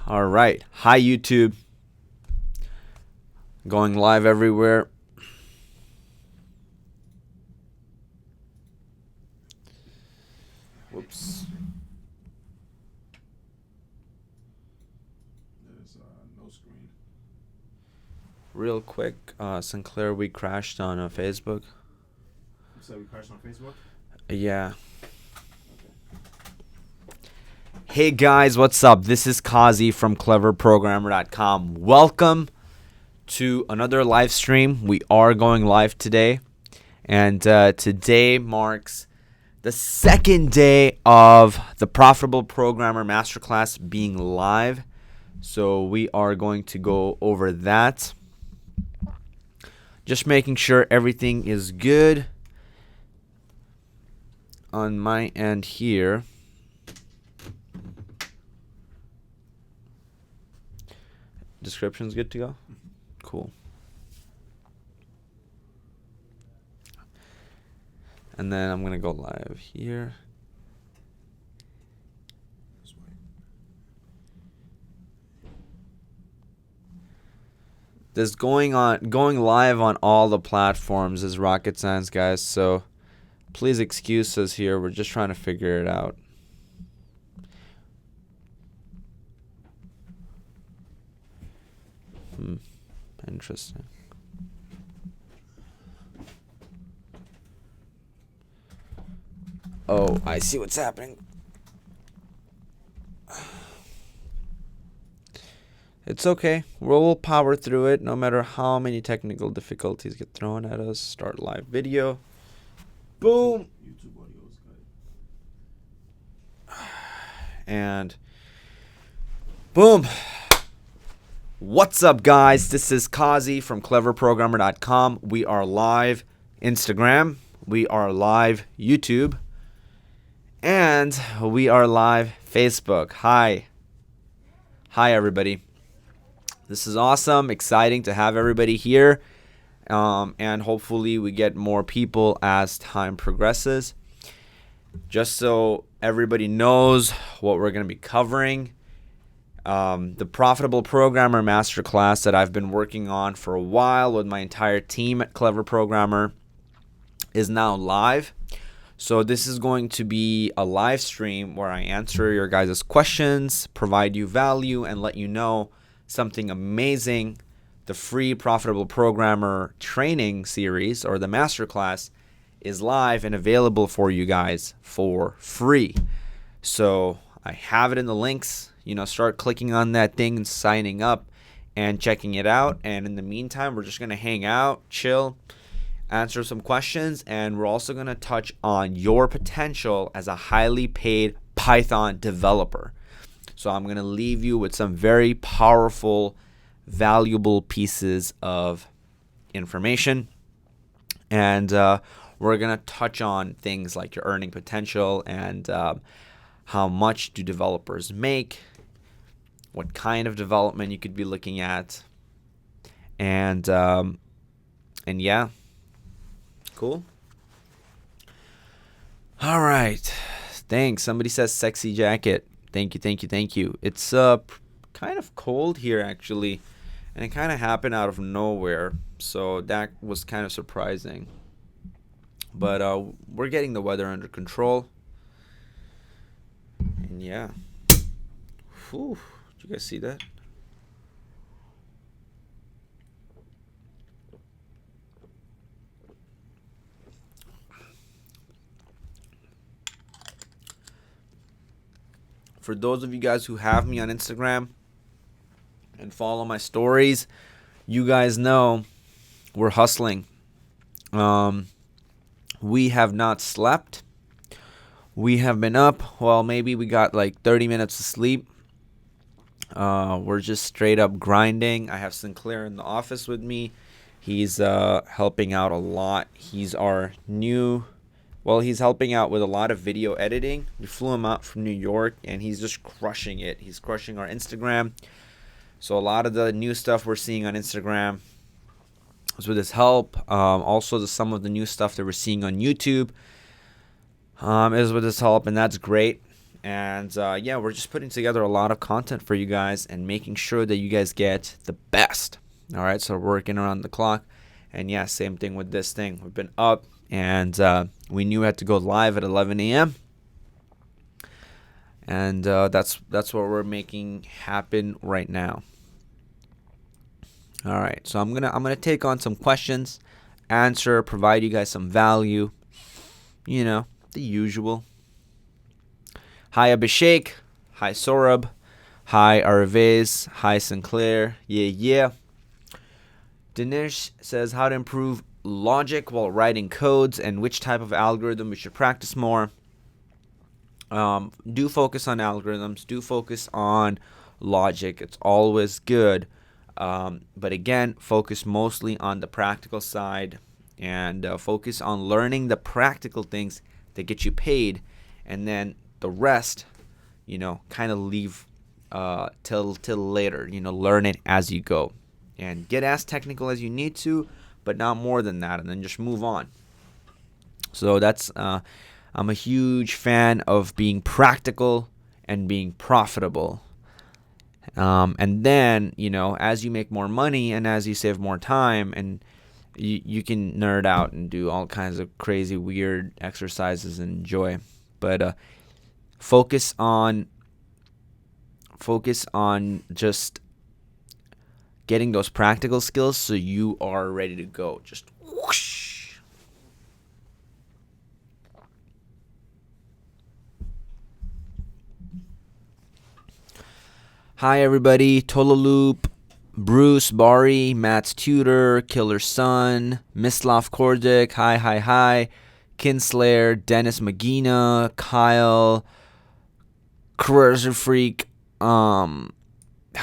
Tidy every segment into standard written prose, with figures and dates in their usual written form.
All right. Hi, YouTube. Going live everywhere. Whoops. There's no screen. Real quick, Sinclair, we crashed on Facebook. You said we crashed on Facebook? Yeah. Hey guys, what's up? This is Kazi from cleverprogrammer.com. Welcome to another live stream. We are going live today, and today marks the second day of the Profitable Programmer Masterclass being live. So we are going to go over that. Just making sure everything is good on my end here. Description's good to go? Cool. And then I'm going to go live here. This going live on all the platforms is rocket science, guys. So please excuse us here. We're just trying to figure it out. Interesting. Oh, I see what's happening. It's okay. We'll power through it no matter how many technical difficulties get thrown at us. Start live video. Boom. YouTube audio is good. And boom. What's up, guys? This is Kazi from cleverprogrammer.com. We are live Instagram. We are live YouTube. And we are live Facebook. Hi. Hi, everybody. This is awesome. Exciting to have everybody here. And hopefully we get more people as time progresses. Just so everybody knows what we're going to be covering. The Profitable Programmer Masterclass that I've been working on for a while with my entire team at Clever Programmer is now live. So this is going to be a live stream where I answer your guys' questions, provide you value, and let you know something amazing. The free Profitable Programmer training series, or the Masterclass, is live and available for you guys for free. So I have it in the links. Start clicking on that thing and signing up and checking it out. And in the meantime, we're just going to hang out, chill, answer some questions, and we're also going to touch on your potential as a highly paid Python developer. So I'm going to leave you with some very powerful, valuable pieces of information. And we're going to touch on things like your earning potential and how much do developers make, what kind of development you could be looking at, and yeah, cool. All right, thanks. Somebody says sexy jacket. Thank you. It's kind of cold here actually, and it kind of happened out of nowhere, so that was kind of surprising. But we're getting the weather under control, and yeah. Whew. Did you guys see that? For those of you guys who have me on Instagram and follow my stories, you guys know we're hustling. We have not slept. We have been up. Well, maybe we got like 30 minutes of sleep. We're just straight up grinding. I have Sinclair in the office with me. He's helping out a lot. He's helping out with a lot of video editing. We flew him out from New York, and he's just crushing it. He's crushing our Instagram. So a lot of the new stuff we're seeing on Instagram is with his help. Also, some of the new stuff that we're seeing on YouTube is with his help, and that's great. And yeah, we're just putting together a lot of content for you guys and making sure that you guys get the best. All right, so we're working around the clock. And yeah, same thing with this thing. We've been up, and we knew we had to go live at 11 a.m. And that's what we're making happen right now. All right, so I'm gonna take on some questions, answer, provide you guys some value. You know, the usual. Hi Abhishek, hi Saurabh, hi Arvez, hi Sinclair, yeah. Dinesh says how to improve logic while writing codes and which type of algorithm we should practice more. Do focus on algorithms, do focus on logic. It's always good. But again, focus mostly on the practical side and focus on learning the practical things that get you paid, and then the rest, kind of leave till later. Learn it as you go, and get as technical as you need to, but not more than that, and then just move on. So that's I'm a huge fan of being practical and being profitable. And then, as you make more money and as you save more time, and you can nerd out and do all kinds of crazy, weird exercises and enjoy. But focus on just getting those practical skills so you are ready to go. Just whoosh. Hi everybody, Tolaloop, Bruce, Bari, Matt's Tutor, Killer Sun, Mislav Kordik, hi, Kinslayer, Dennis Magina, Kyle, Cursor Freak, hi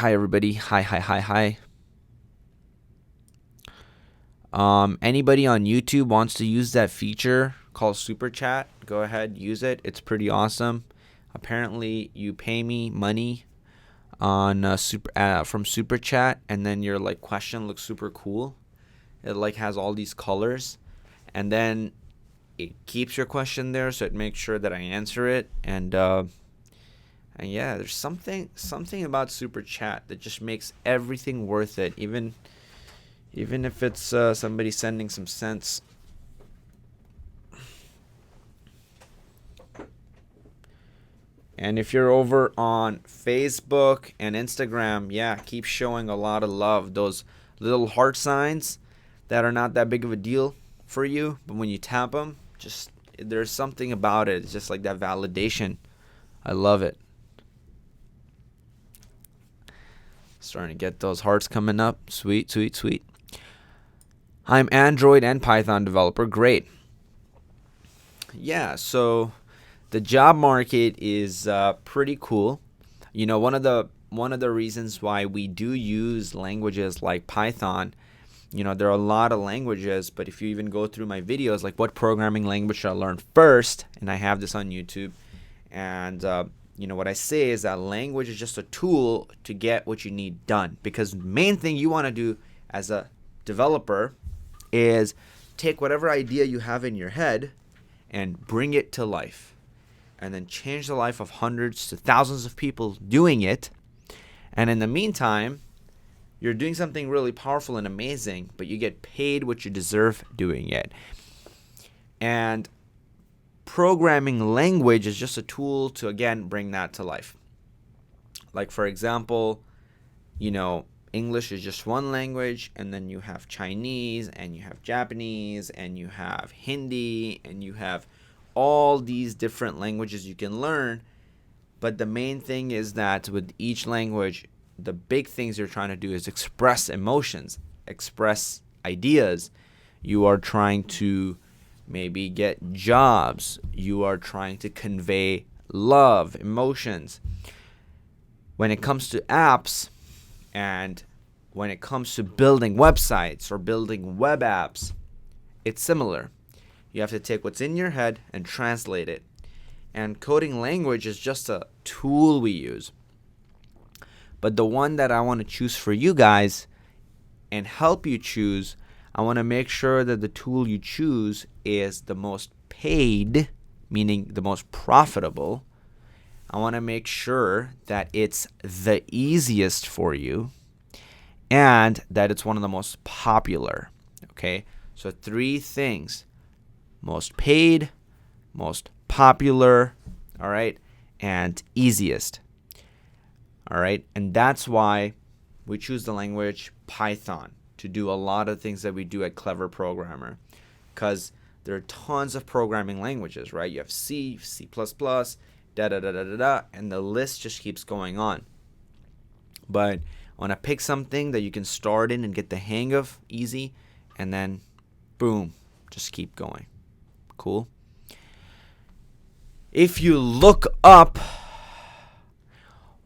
everybody, hi. Anybody on YouTube wants to use that feature called Super Chat, go ahead, use it. It's pretty awesome. Apparently, you pay me money on from Super Chat, and then your question looks super cool. It has all these colors, and then it keeps your question there, so it makes sure that I answer it. And yeah, there's something about Super Chat that just makes everything worth it, even if it's somebody sending some cents. And if you're over on Facebook and Instagram, yeah, keep showing a lot of love. Those little heart signs that are not that big of a deal for you, but when you tap them, just there's something about it. It's just like that validation. I love it. Starting to get those hearts coming up. Sweet. I'm Android and Python developer. Great. Yeah, so the job market is pretty cool. One of the reasons why we do use languages like Python, there are a lot of languages, but if you even go through my videos, like what programming language should I learn first, and I have this on YouTube, and what I say is that language is just a tool to get what you need done, because the main thing you want to do as a developer is take whatever idea you have in your head and bring it to life, and then change the life of hundreds to thousands of people doing it. And in the meantime, you're doing something really powerful and amazing, but you get paid what you deserve doing it. And programming language is just a tool to, again, bring that to life. Like, for example, English is just one language, and then you have Chinese, and you have Japanese, and you have Hindi, and you have all these different languages you can learn. But the main thing is that with each language, the big things you're trying to do is express emotions, express ideas. You are trying to maybe get jobs. You are trying to convey love, emotions. When it comes to apps, and when it comes to building websites or building web apps, it's similar. You have to take what's in your head and translate it. And coding language is just a tool we use. But the one that I want to choose for you guys and help you choose, I want to make sure that the tool you choose is the most paid, meaning the most profitable, I want to make sure that it's the easiest for you and that it's one of the most popular. Okay? So 3 things: most paid, most popular, all right, and easiest. All right? And that's why we choose the language Python to do a lot of things that we do at Clever Programmer, because there are tons of programming languages, right? You have C, C++, da da da da da da, and the list just keeps going on. But I want to pick something that you can start in and get the hang of easy, and then boom, just keep going. Cool. If you look up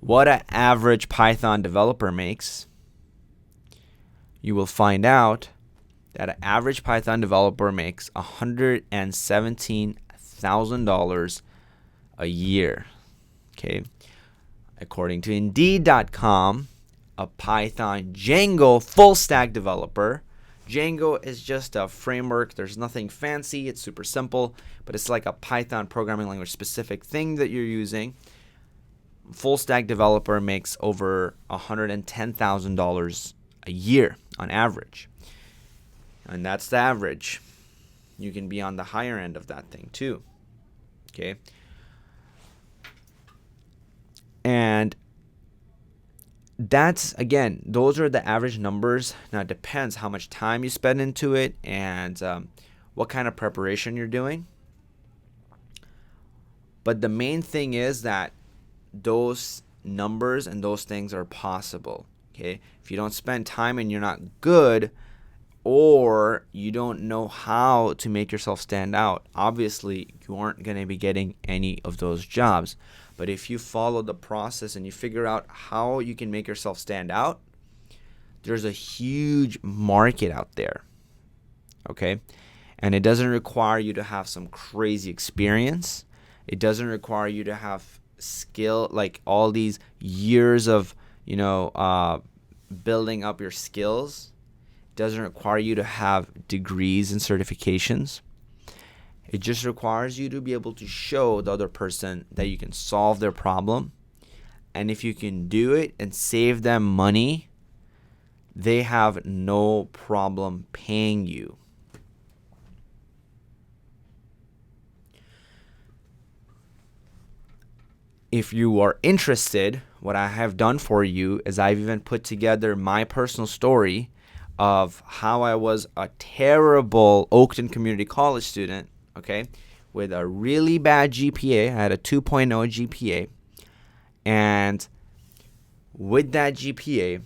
what an average Python developer makes, you will find out that an average Python developer makes $117,000 a year. Okay. According to Indeed.com, a Python Django full stack developer. Django is just a framework. There's nothing fancy. It's super simple, but it's like a Python programming language specific thing that you're using. Full stack developer makes over $110,000 a year on average. And that's the average. You can be on the higher end of that thing too. Okay. And that's, again, those are the average numbers. Now, it depends how much time you spend into it and what kind of preparation you're doing. But the main thing is that those numbers and those things are possible. Okay. If you don't spend time and you're not good, or you don't know how to make yourself stand out, obviously you aren't going to be getting any of those jobs. But if you follow the process and you figure out how you can make yourself stand out, there's a huge market out there. Okay? And it doesn't require you to have some crazy experience. It doesn't require you to have skill, like all these years of, building up your skills. Doesn't require you to have degrees and certifications. It just requires you to be able to show the other person that you can solve their problem. And if you can do it and save them money, they have no problem paying you. If you are interested, what I have done for you is I've even put together my personal story of how I was a terrible Oakton Community College student, okay, with a really bad GPA. I had a 2.0 GPA. And with that GPA,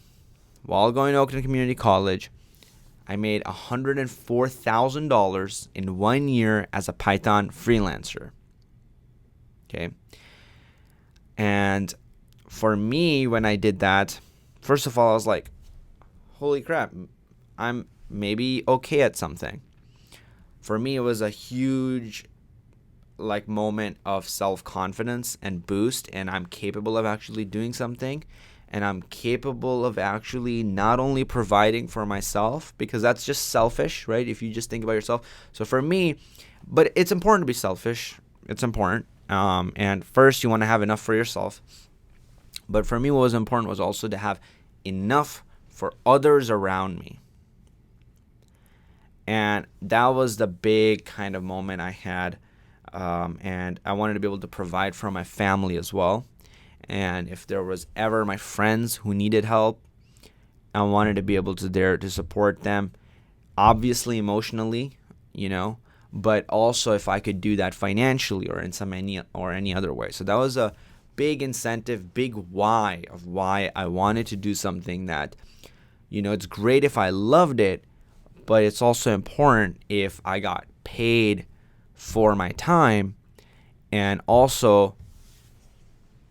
while going to Oakton Community College, I made $104,000 in 1 year as a Python freelancer. Okay. And for me, when I did that, first of all, I was like, holy crap, I'm maybe okay at something. For me, it was a huge moment of self-confidence and boost, and I'm capable of actually doing something, and I'm capable of actually not only providing for myself, because that's just selfish, right? If you just think about yourself. So for me, but it's important to be selfish. It's important. And first, you want to have enough for yourself. But for me, what was important was also to have enough for others around me. And that was the big kind of moment I had. And I wanted to be able to provide for my family as well. And if there was ever my friends who needed help, I wanted to be able to there to support them, obviously emotionally, but also if I could do that financially or in any other way. So that was a big incentive, big why of why I wanted to do something that, it's great if I loved it, but it's also important if I got paid for my time, and also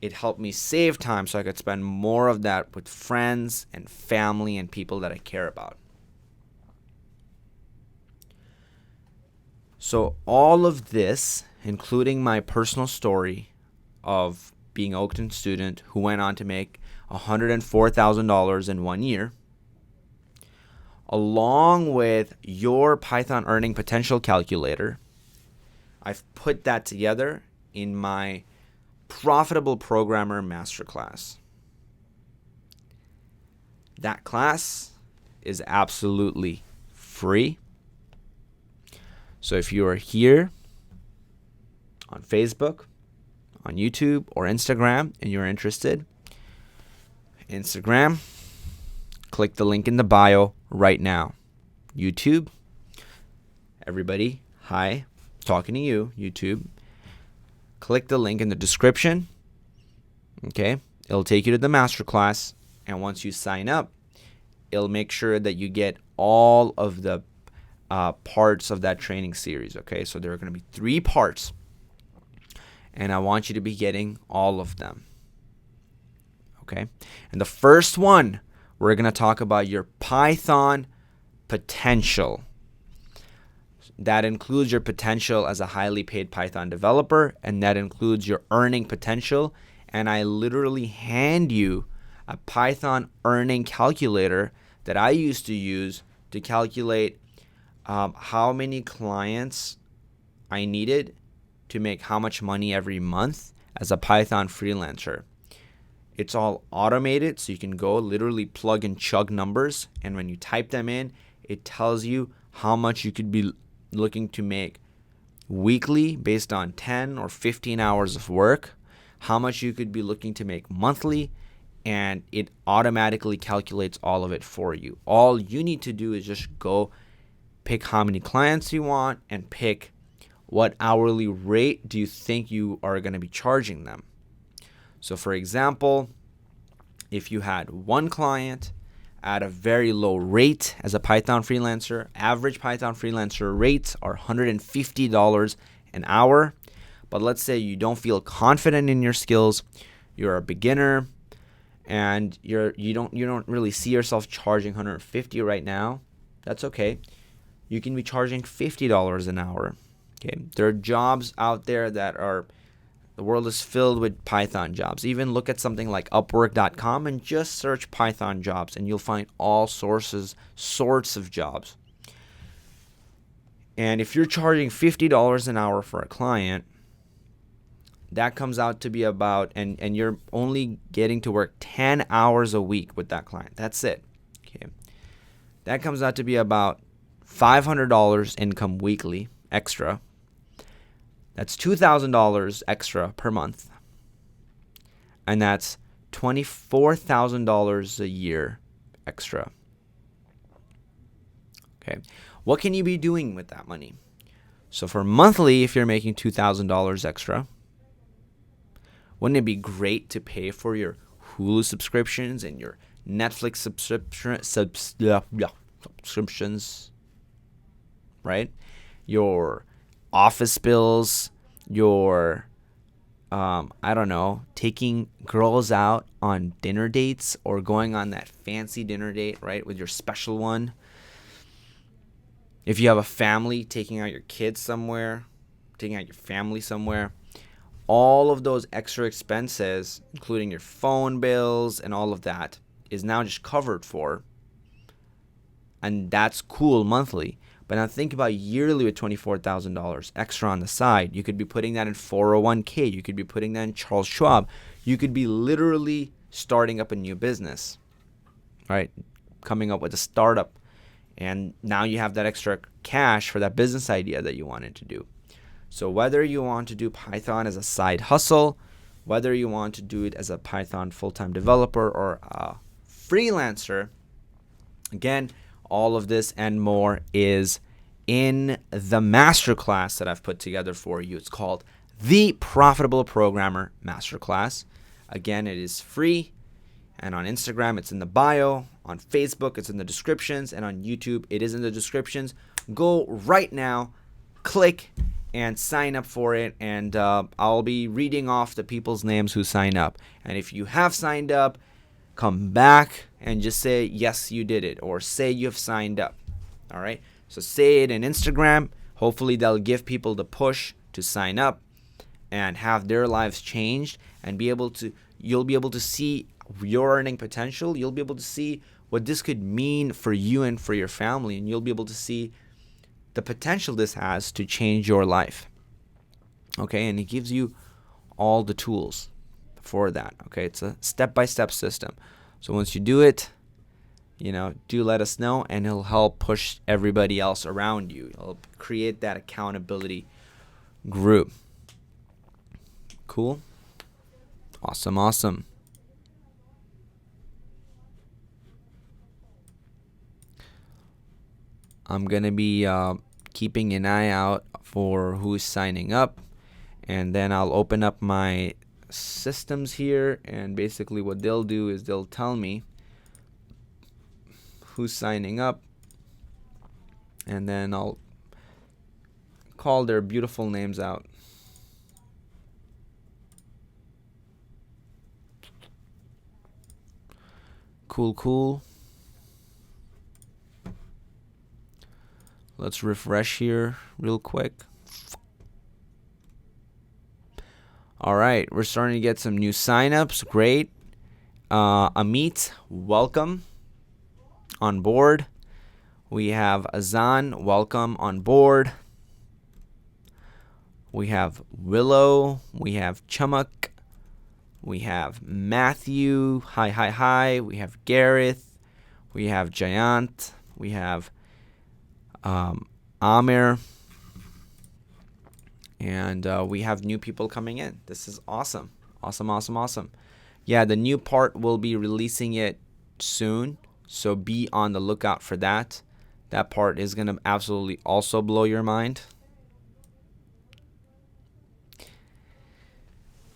it helped me save time so I could spend more of that with friends and family and people that I care about. So all of this, including my personal story of being an Oakton student who went on to make $104,000 in 1 year, along with your Python earning potential calculator, I've put that together in my Profitable Programmer Masterclass. That class is absolutely free. So if you are here on Facebook, on YouTube, or Instagram, and you're interested, Instagram, click the link in the bio right now. YouTube, everybody, hi, talking to you, YouTube. Click the link in the description. Okay, it'll take you to the masterclass, and once you sign up, it'll make sure that you get all of the parts of that training series. Okay, so there are going to be 3 parts, and I want you to be getting all of them. Okay, and the first one, we're going to talk about your Python potential. That includes your potential as a highly paid Python developer, and that includes your earning potential. And I literally hand you a Python earning calculator that I used to use to calculate how many clients I needed to make how much money every month as a Python freelancer. It's all automated, so you can go literally plug and chug numbers, and when you type them in, it tells you how much you could be looking to make weekly based on 10 or 15 hours of work, how much you could be looking to make monthly, and it automatically calculates all of it for you. All you need to do is just go pick how many clients you want and pick what hourly rate do you think you are going to be charging them. So for example, if you had one client at a very low rate as a Python freelancer, average Python freelancer rates are $150 an hour. But let's say you don't feel confident in your skills, you're a beginner, and you don't really see yourself charging $150 right now. That's okay. You can be charging $50 an hour. Okay, there are jobs out there that are, the world is filled with Python jobs. Even look at something like Upwork.com and just search Python jobs, and you'll find all sorts of jobs. And if you're charging $50 an hour for a client, that comes out to be about, and you're only getting to work 10 hours a week with that client. That's it. Okay, that comes out to be about $500 income weekly extra. That's $2,000 extra per month. And that's $24,000 a year extra. Okay. What can you be doing with that money? So for monthly, if you're making $2,000 extra, wouldn't it be great to pay for your Hulu subscriptions and your Netflix subscriptions, right? Your office bills, your, taking girls out on dinner dates or going on that fancy dinner date, right, with your special one. If you have a family, taking out your kids somewhere, taking out your family somewhere. All of those extra expenses, including your phone bills and all of that, is now just covered for. And that's cool monthly. But now think about yearly with $24,000 extra on the side. You could be putting that in 401k. You could be putting that in Charles Schwab. You could be literally starting up a new business, right? Coming up with a startup. And now you have that extra cash for that business idea that you wanted to do. So whether you want to do Python as a side hustle, whether you want to do it as a Python full-time developer or a freelancer, again, all of this and more is in the masterclass that I've put together for you. It's called the Profitable Programmer Masterclass. Again, it is free. And on Instagram, it's in the bio. On Facebook, it's in the descriptions. And on YouTube, it is in the descriptions. Go right now, click, and sign up for it. And I'll be reading off the people's names who sign up. And if you have signed up, come back and just say, yes, you did it. Or say you've signed up. All right? So say it in Instagram. Hopefully, that'll give people the push to sign up and have their lives changed. And you'll be able to see your earning potential. You'll be able to see what this could mean for you and for your family. And you'll be able to see the potential this has to change your life. Okay, and it gives you all the tools for that. Okay, it's a step-by-step system. So once you do it, do let us know, and it'll help push everybody else around you. It'll create that accountability group. Cool. Awesome. I'm going to be keeping an eye out for who's signing up, and then I'll open up my systems here, and basically what they'll do is they'll tell me who's signing up, and then I'll call their beautiful names out. Cool. Let's refresh here real quick. All right, we're starting to get some new signups. Great. Amit, welcome on board. We have Azan, welcome on board. We have Willow. We have Chamak. We have Matthew. Hi. We have Gareth. We have Jayant. We have Amir. And we have new people coming in. This is awesome. Awesome. Yeah, the new part will be releasing it soon, so be on the lookout for that. That part is going to absolutely also blow your mind.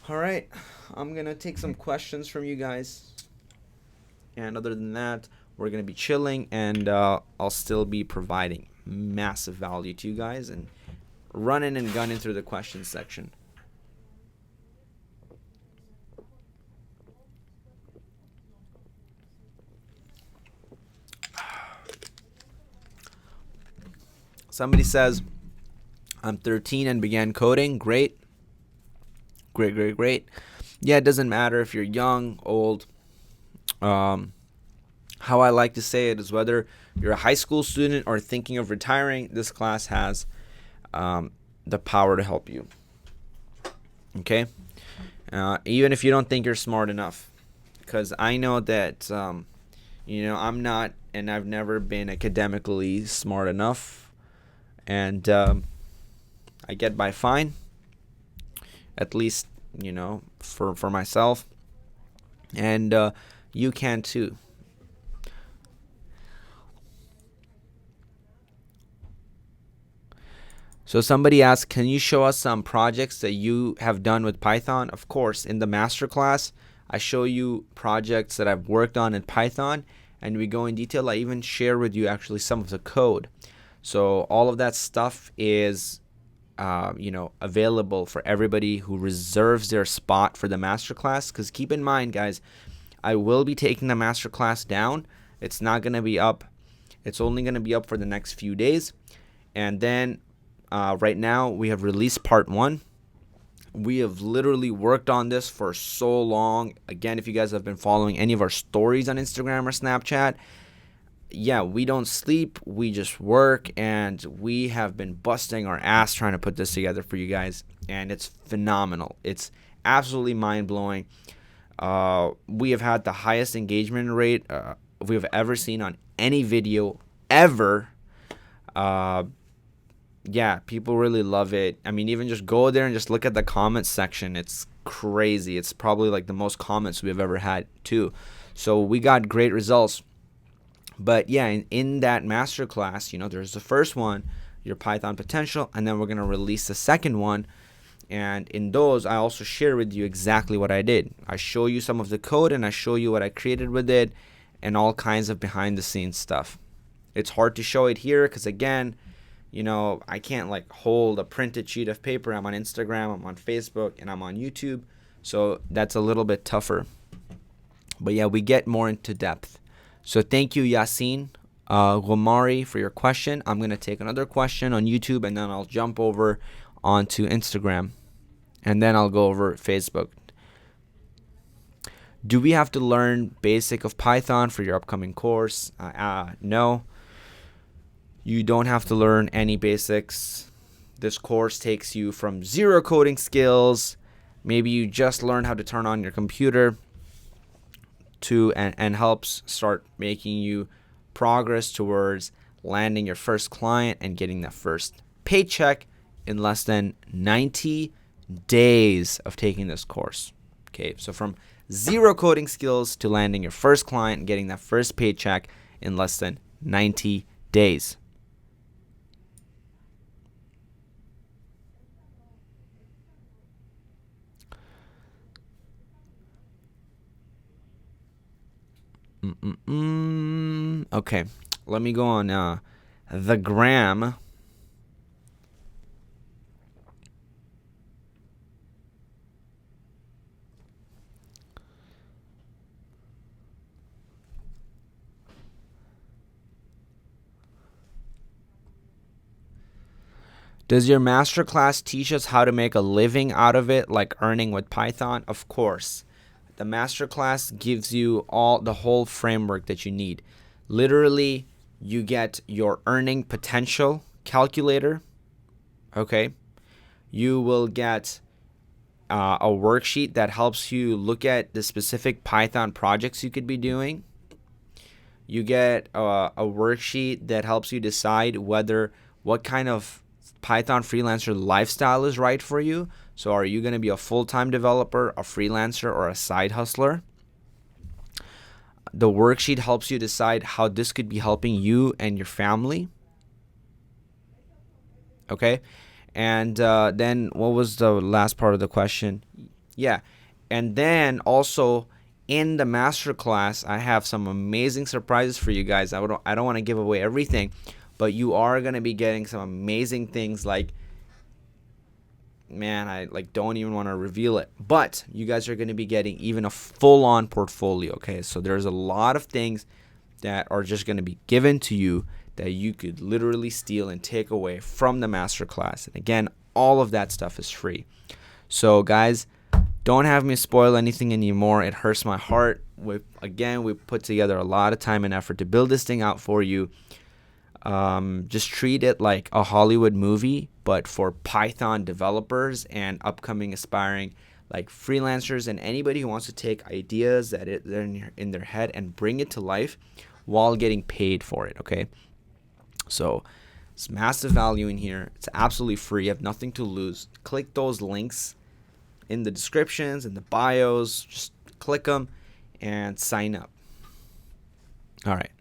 All right, I'm going to take some questions from you guys. And other than that, we're going to be chilling, and I'll still be providing massive value to you guys and running and gunning through the questions section. Somebody says, I'm 13 and began coding. Great. Yeah, it doesn't matter if you're young, old. How I like to say it is, whether you're a high school student or thinking of retiring, this class has the power to help you. Okay? Even if you don't think you're smart enough. Because I know that, I'm not, and I've never been academically smart enough. And I get by fine. At least, for myself. And you can too. So somebody asked, can you show us some projects that you have done with Python? Of course, in the Masterclass, I show you projects that I've worked on in Python, and we go in detail. I even share with you actually some of the code. So all of that stuff is available for everybody who reserves their spot for the Masterclass. Because keep in mind, guys, I will be taking the Masterclass down. It's not going to be up. It's only going to be up for the next few days. And then right now we have released part 1. We have literally worked on this for so long. Again, if you guys have been following any of our stories on Instagram or Snapchat, yeah, we don't sleep, we just work, and we have been busting our ass trying to put this together for you guys, and it's phenomenal. It's absolutely mind-blowing. We have had the highest engagement rate we have ever seen on any video ever. Yeah, people really love it. I mean, even just go there and just look at the comments section. It's crazy. It's probably like the most comments we've ever had too. So we got great results. But yeah, in that masterclass, there's the first one, your Python potential, and then we're going to release the second one. And in those, I also share with you exactly what I did. I show you some of the code, and I show you what I created with it, and all kinds of behind the scenes stuff. It's hard to show it here because, again, I can't hold a printed sheet of paper. I'm on Instagram, I'm on Facebook, and I'm on YouTube. So that's a little bit tougher. But yeah, we get more into depth. So thank you, Yasin Gomari, for your question. I'm going to take another question on YouTube, and then I'll jump over onto Instagram. And then I'll go over Facebook. Do we have to learn basic of Python for your upcoming course? No. You don't have to learn any basics. This course takes you from zero coding skills maybe you just learned how to turn on your computer and helps start making you progress towards landing your first client and getting that first paycheck in less than 90 days of taking this course. Okay, so from zero coding skills to landing your first client and getting that first paycheck in less than 90 days. Okay, let me go on the gram. Does your masterclass teach us how to make a living out of it, like earning with Python? Of course. The masterclass gives you the whole framework that you need. Literally, you get your earning potential calculator. Okay. You will get a worksheet that helps you look at the specific Python projects you could be doing. You get a worksheet that helps you decide what kind of Python freelancer lifestyle is right for you. So are you going to be a full-time developer, a freelancer, or a side hustler? The worksheet helps you decide how this could be helping you and your family. Okay. And then what was the last part of the question? Yeah. And then also in the masterclass, I have some amazing surprises for you guys. I don't want to give away everything, but you are going to be getting some amazing things like, man, I don't even want to reveal it. But you guys are going to be getting even a full-on portfolio, okay? So there's a lot of things that are just going to be given to you that you could literally steal and take away from the masterclass. And again, all of that stuff is free. So guys, don't have me spoil anything anymore. It hurts my heart. We put together a lot of time and effort to build this thing out for you. Just treat it like a Hollywood movie, but for Python developers and upcoming aspiring freelancers and anybody who wants to take ideas that they're in their head and bring it to life while getting paid for it. Okay, so it's massive value in here. It's absolutely free. You have nothing to lose. Click those links in the descriptions and the bios. Just click them and sign up. All right.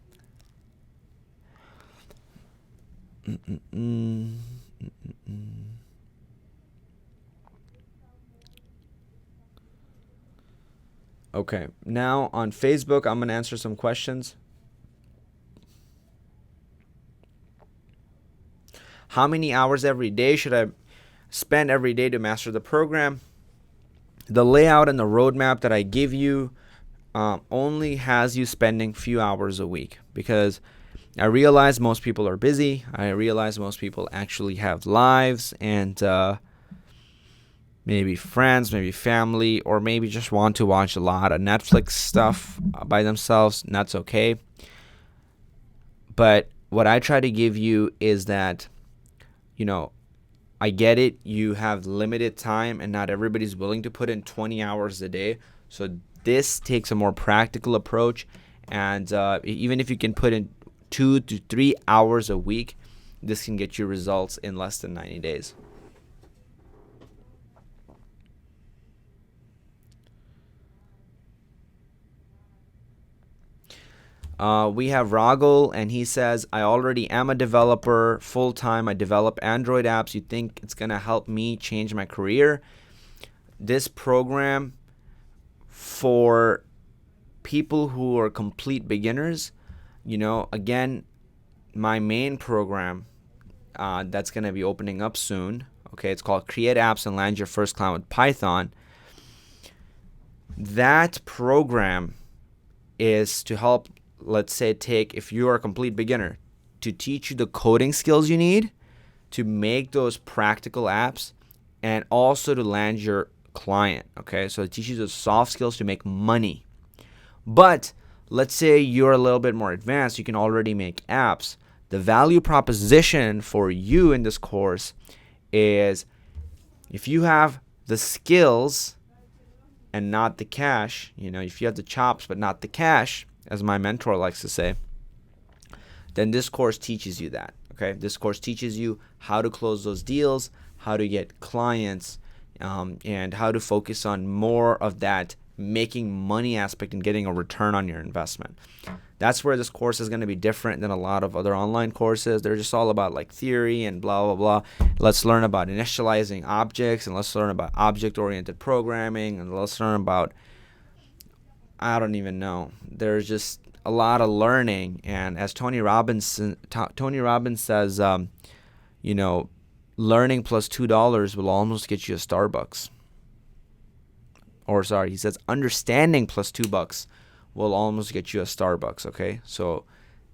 Okay, now on Facebook, I'm going to answer some questions. How many hours every day should I spend every day to master the program? The layout and the roadmap that I give you only has you spending few hours a week, because I realize most people are busy. I realize most people actually have lives and maybe friends, maybe family, or maybe just want to watch a lot of Netflix stuff by themselves. And that's okay. But what I try to give you is that, I get it. You have limited time and not everybody's willing to put in 20 hours a day. So this takes a more practical approach. And even if you can put in 2 to 3 hours a week, this can get you results in less than 90 days. We have Ragul, and he says, I already am a developer full-time. I develop Android apps. You think it's going to help me change my career? This program for people who are complete beginners, again, my main program that's going to be opening up soon. Okay, it's called Create Apps and Land Your First Client with Python. That program is to help, let's say, if you are a complete beginner, to teach you the coding skills you need to make those practical apps and also to land your client. Okay, so it teaches you the soft skills to make money. But let's say you're a little bit more advanced, you can already make apps. The value proposition for you in this course is if you have the skills and not the cash, if you have the chops but not the cash, as my mentor likes to say, then this course teaches you that. Okay, this course teaches you how to close those deals, how to get clients, and how to focus on more of that making money aspect and getting a return on your investment. That's where this course is going to be different than a lot of other online courses. They're just all about like theory and blah, blah, blah. Let's learn about initializing objects, and let's learn about object-oriented programming, and let's learn about, I don't even know. There's just a lot of learning. And as Tony Robbins says, learning plus $2 will almost get you a Starbucks. Or sorry, he says understanding plus $2 will almost get you a Starbucks. Okay, so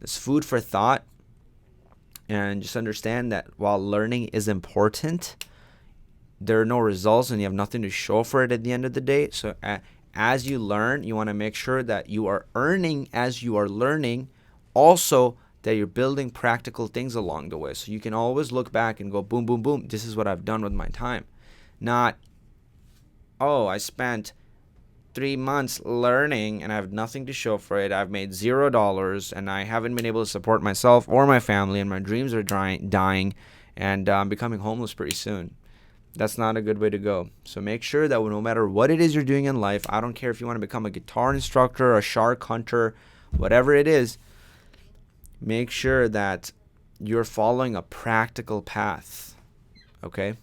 it's food for thought, and just understand that while learning is important, there are no results and you have nothing to show for it at the end of the day. So as you learn, you want to make sure that you are earning as you are learning, also that you're building practical things along the way. So you can always look back and go, boom, boom, boom, this is what I've done with my time. Not, oh, I spent 3 months learning and I have nothing to show for it. I've made $0 and I haven't been able to support myself or my family, and my dreams are dying, and I'm becoming homeless pretty soon. That's not a good way to go. So make sure that no matter what it is you're doing in life, I don't care if you want to become a guitar instructor, a shark hunter, whatever it is, make sure that you're following a practical path. Okay?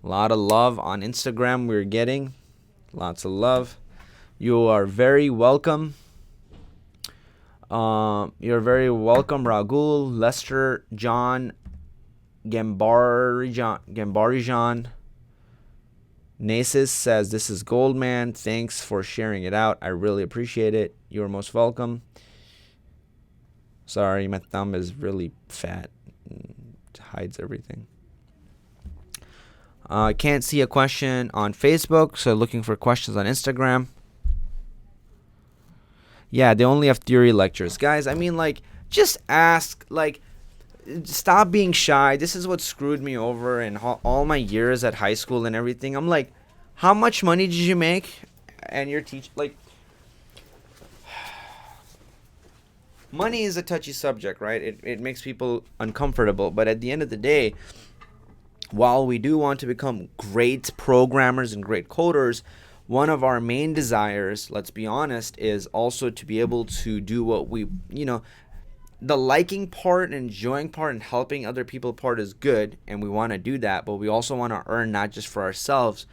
A lot of love on Instagram we're getting. Lots of love. You are very welcome. You're very welcome, Ragul, Lester, John, Gambarijan. Nasis says, this is Goldman. Thanks for sharing it out. I really appreciate it. You're most welcome. Sorry, my thumb is really fat. It hides everything. Can't see a question on Facebook, so looking for questions on Instagram. Yeah, they only have theory lectures. Guys, I mean, just ask, stop being shy. This is what screwed me over in all my years at high school and everything. I'm like, how much money did you make? And your teacher, money is a touchy subject, right? It makes people uncomfortable, but at the end of the day, while we do want to become great programmers and great coders, one of our main desires, let's be honest, is also to be able to do what we, the liking part and enjoying part and helping other people part is good, and we want to do that, but we also want to earn not just for ourselves,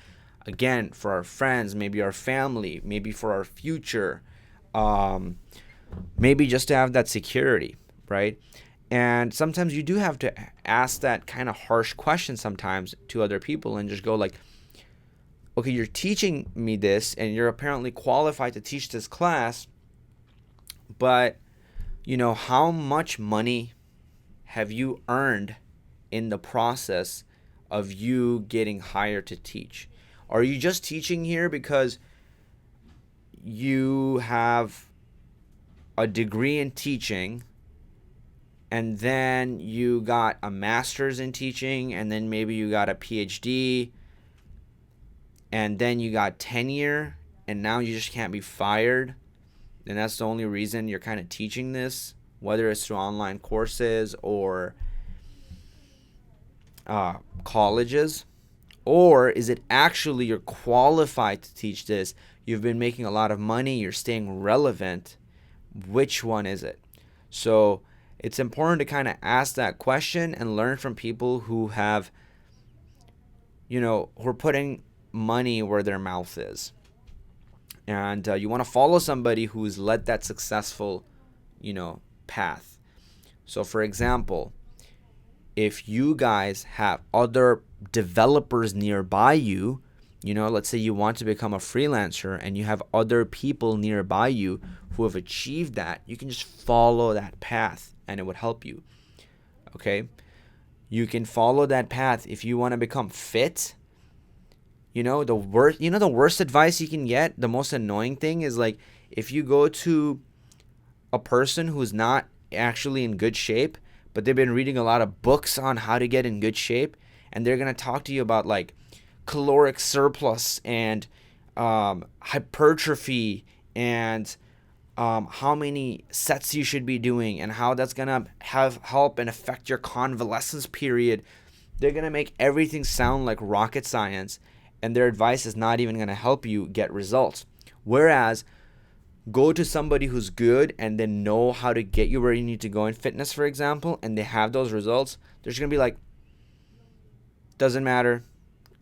again, for our friends, maybe our family, maybe for our future, maybe just to have that security, right? And sometimes you do have to ask that kind of harsh question sometimes to other people and just go okay, you're teaching me this and you're apparently qualified to teach this class, but, how much money have you earned in the process of you getting hired to teach? Are you just teaching here because you have a degree in teaching, and then you got a master's in teaching, and then maybe you got a PhD, and then you got tenure, and now you just can't be fired, and that's the only reason you're kind of teaching this, whether it's through online courses or colleges? Or is it actually you're qualified to teach this, you've been making a lot of money, you're staying relevant? Which one is it? So it's important to kind of ask that question and learn from people who have, who are putting money where their mouth is. And you want to follow somebody who's led that successful, path. So for example, if you guys have other developers nearby you, let's say you want to become a freelancer and you have other people nearby you who have achieved that, you can just follow that path and it would help you. Okay? You can follow that path if you want to become fit. The worst advice you can get, the most annoying thing is like if you go to a person who's not actually in good shape, but they've been reading a lot of books on how to get in good shape, and they're going to talk to you about like caloric surplus and hypertrophy and how many sets you should be doing and how that's going to have help and affect your convalescence period. They're going to make everything sound like rocket science, and their advice is not even going to help you get results. Whereas go to somebody who's good and they know how to get you where you need to go in fitness, for example, and they have those results. They're just going to be like, doesn't matter.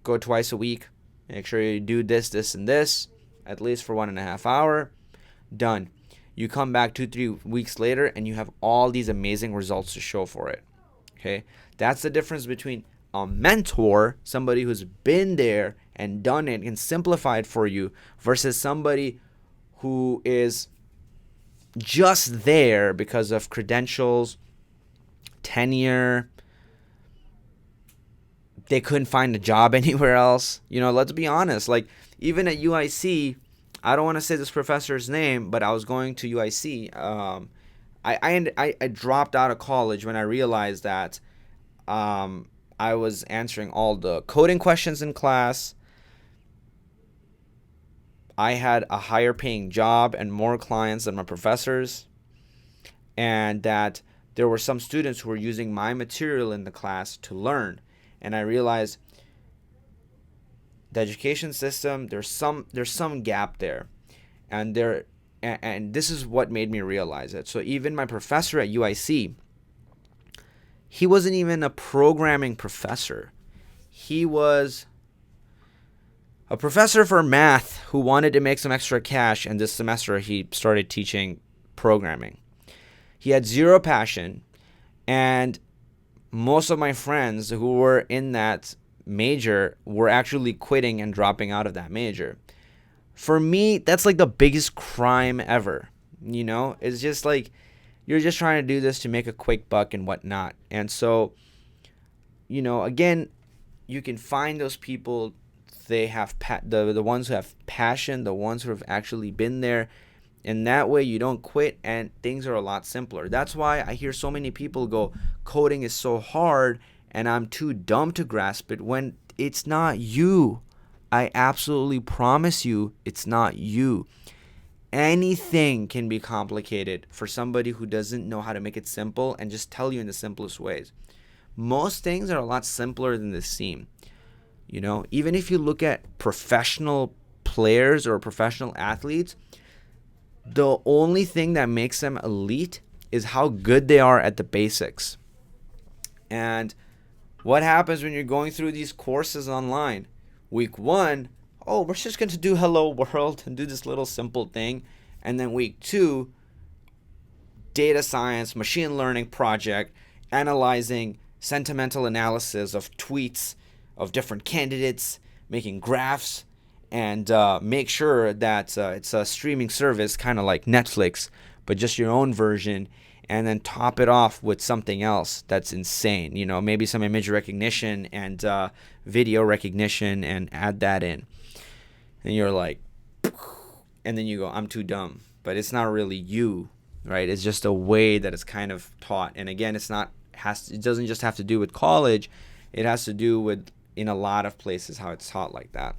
Go twice a week. Make sure you do this, this, and this, at least for 1.5 hours. Done. You come back 2-3 weeks later and you have all these amazing results to show for it. Okay? That's the difference between a mentor, somebody who's been there and done it and simplified for you, versus somebody who is just there because of credentials, tenure. They couldn't find a job anywhere else. Let's be honest. Like, even at UIC, I don't want to say this professor's name, but I was going to UIC. I dropped out of college when I realized that I was answering all the coding questions in class. I had a higher paying job and more clients than my professors, and that there were some students who were using my material in the class to learn. And I realized the education system, there's some gap there, and this is what made me realize it. So even my professor at UIC, he wasn't even a programming professor. He was a professor for math who wanted to make some extra cash, and this semester he started teaching programming. He had zero passion, and most of my friends who were in that major were actually quitting and dropping out of that major. For me, that's like the biggest crime ever. It's just like you're just trying to do this to make a quick buck and whatnot. And so, again, you can find those people. They have the ones who have passion, the ones who have actually been there. And that way you don't quit and things are a lot simpler. That's why I hear so many people go, coding is so hard and I'm too dumb to grasp it, when it's not you. I absolutely promise you it's not you. Anything can be complicated for somebody who doesn't know how to make it simple and just tell you in the simplest ways. Most things are a lot simpler than they seem. Even if you look at professional players or professional athletes, the only thing that makes them elite is how good they are at the basics. And what happens when you're going through these courses online? Week 1, we're just going to do hello world and do this little simple thing. And then week 2, data science, machine learning project, analyzing sentimental analysis of tweets of different candidates, making graphs, and make sure that it's a streaming service kind of like Netflix, but just your own version, and then top it off with something else that's insane. Maybe some image recognition and video recognition, and add that in. And you're like, and then you go, I'm too dumb. But it's not really you, right? It's just a way that it's kind of taught. And again, it doesn't just have to do with college. It has to do with, in a lot of places, how it's taught like that.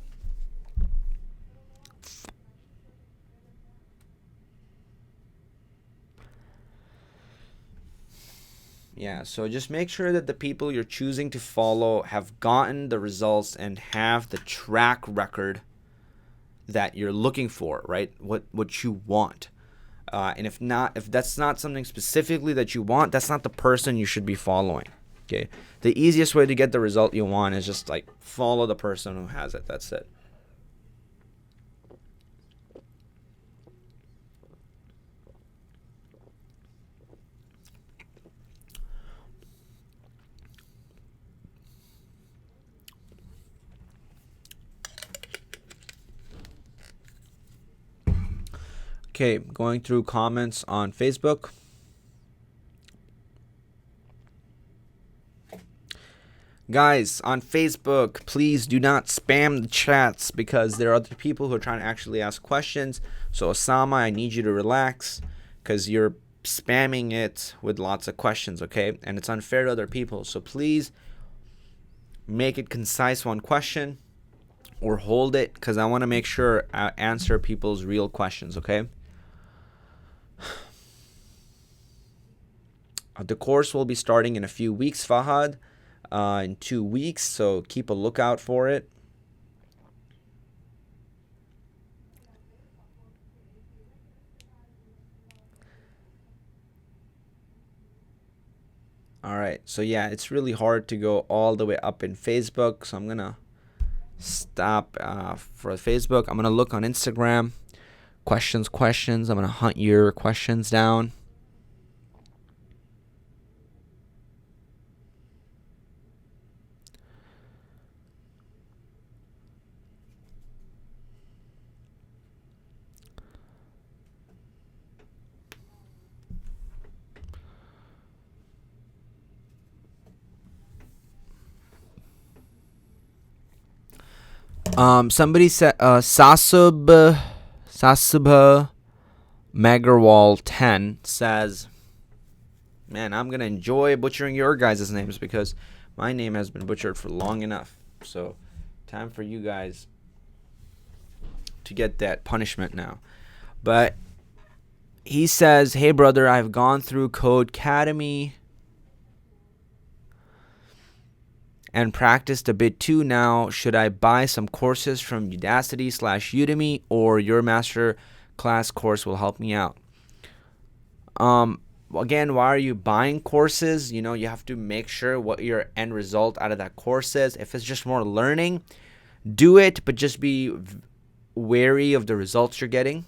Yeah, so just make sure that the people you're choosing to follow have gotten the results and have the track record that you're looking for, right? What you want. And if that's not something specifically that you want, that's not the person you should be following. Okay? The easiest way to get the result you want is just like follow the person who has it. That's it. Okay, going through comments on Facebook. Guys, on Facebook, please do not spam the chats because there are other people who are trying to actually ask questions. So, Osama, I need you to relax because you're spamming it with lots of questions, okay? And it's unfair to other people. So, please make it concise, one question, or hold it because I want to make sure I answer people's real questions, okay? The course will be starting in a few weeks, Fahad. In 2 weeks, so keep a lookout for it. All right, so yeah, it's really hard to go all the way up in Facebook, so I'm gonna stop for Facebook. I'm gonna look on Instagram. Questions. I'm gonna hunt your questions down. Somebody said Sasub Magarwal 10 says, man, I'm gonna enjoy butchering your guys' names because my name has been butchered for long enough. So, time for you guys to get that punishment now. But he says, hey brother, I've gone through Codecademy and practiced a bit too now. Should I buy some courses from Udacity/Udemy, or your Masterclass course will help me out? Again, why are you buying courses? You know, you have to make sure what your end result out of that course is. If it's just more learning, do it, but just be wary of the results you're getting.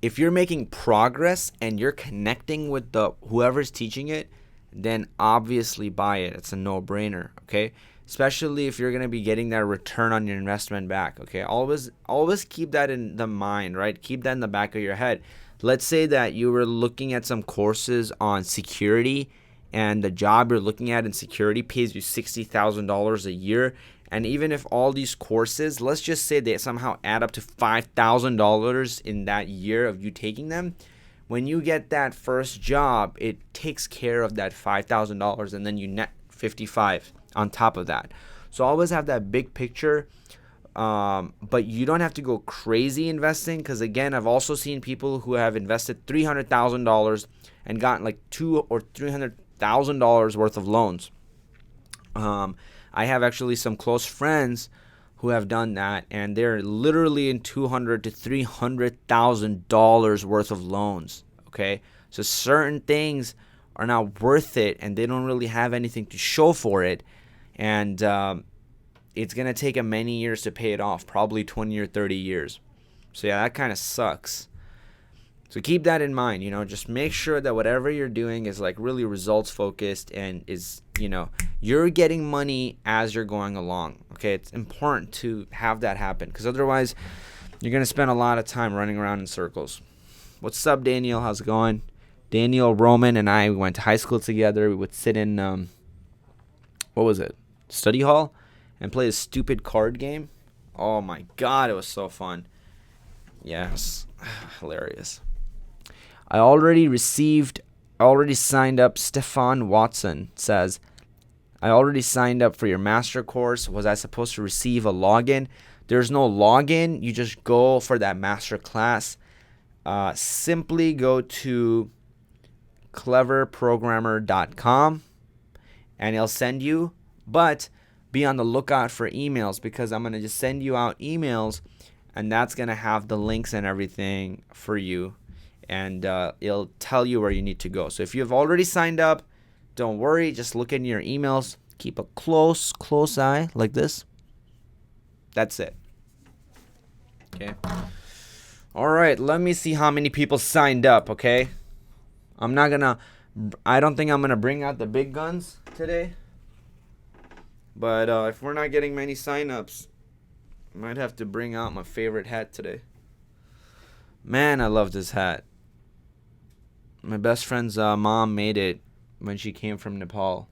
If you're making progress and you're connecting with the whoever's teaching it, then obviously buy it. It's a no-brainer, okay? Especially if you're going to be getting that return on your investment back, okay? Always keep that in the mind, right? Keep that in the back of your head. Let's say that you were looking at some courses on security, and the job you're looking at in security pays you $60,000 a year. And even if all these courses, let's just say they somehow add up to $5,000 in that year of you taking them, when you get that first job, it takes care of that $5,000, and then you net 55 on top of that. So always have that big picture, but you don't have to go crazy investing, because again, I've also seen people who have invested $300,000 and gotten like $200,000 or $300,000 worth of loans. I have actually some close friends who have done that, and they're literally in $200,000 to $300,000 worth of loans. Okay, so certain things are not worth it, and they don't really have anything to show for it, and it's gonna take them many years to pay it off, probably 20 or 30 years. So yeah, that kind of sucks. So keep that in mind, you know, just make sure that whatever you're doing is like really results focused and is, you know, you're getting money as you're going along. Okay, it's important to have that happen, because otherwise you're going to spend a lot of time running around in circles. What's up, Daniel? How's it going? Daniel, Roman, and I went to high school together. We would sit in, what was it? Study hall and play a stupid card game. Oh my God, it was so fun. Yes, hilarious. I already signed up. Stefan Watson says, I already signed up for your master course. Was I supposed to receive a login? There's no login. You just go for that master class. Simply go to cleverprogrammer.com and it'll send you. But be on the lookout for emails, because I'm going to just send you out emails, and that's going to have the links and everything for you. And it'll tell you where you need to go. So if you've already signed up, don't worry. Just look in your emails. Keep a close eye like this. That's it. Okay. All right. Let me see how many people signed up, okay? I don't think I'm going to bring out the big guns today. But if we're not getting many sign-ups, I might have to bring out my favorite hat today. Man, I love this hat. My best friend's mom made it when she came from Nepal.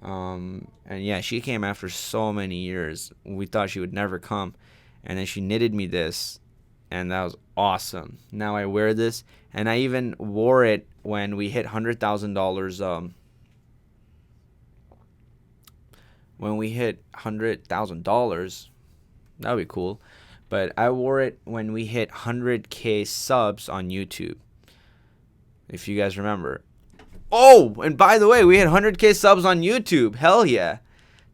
And yeah, she came after so many years. We thought she would never come. And then she knitted me this, and that was awesome. Now I wear this, and I even wore it when we hit $100,000. When we hit $100,000, that would be cool. But I wore it when we hit 100K subs on YouTube, if you guys remember. Oh, and by the way, we hit 100K subs on YouTube. Hell yeah.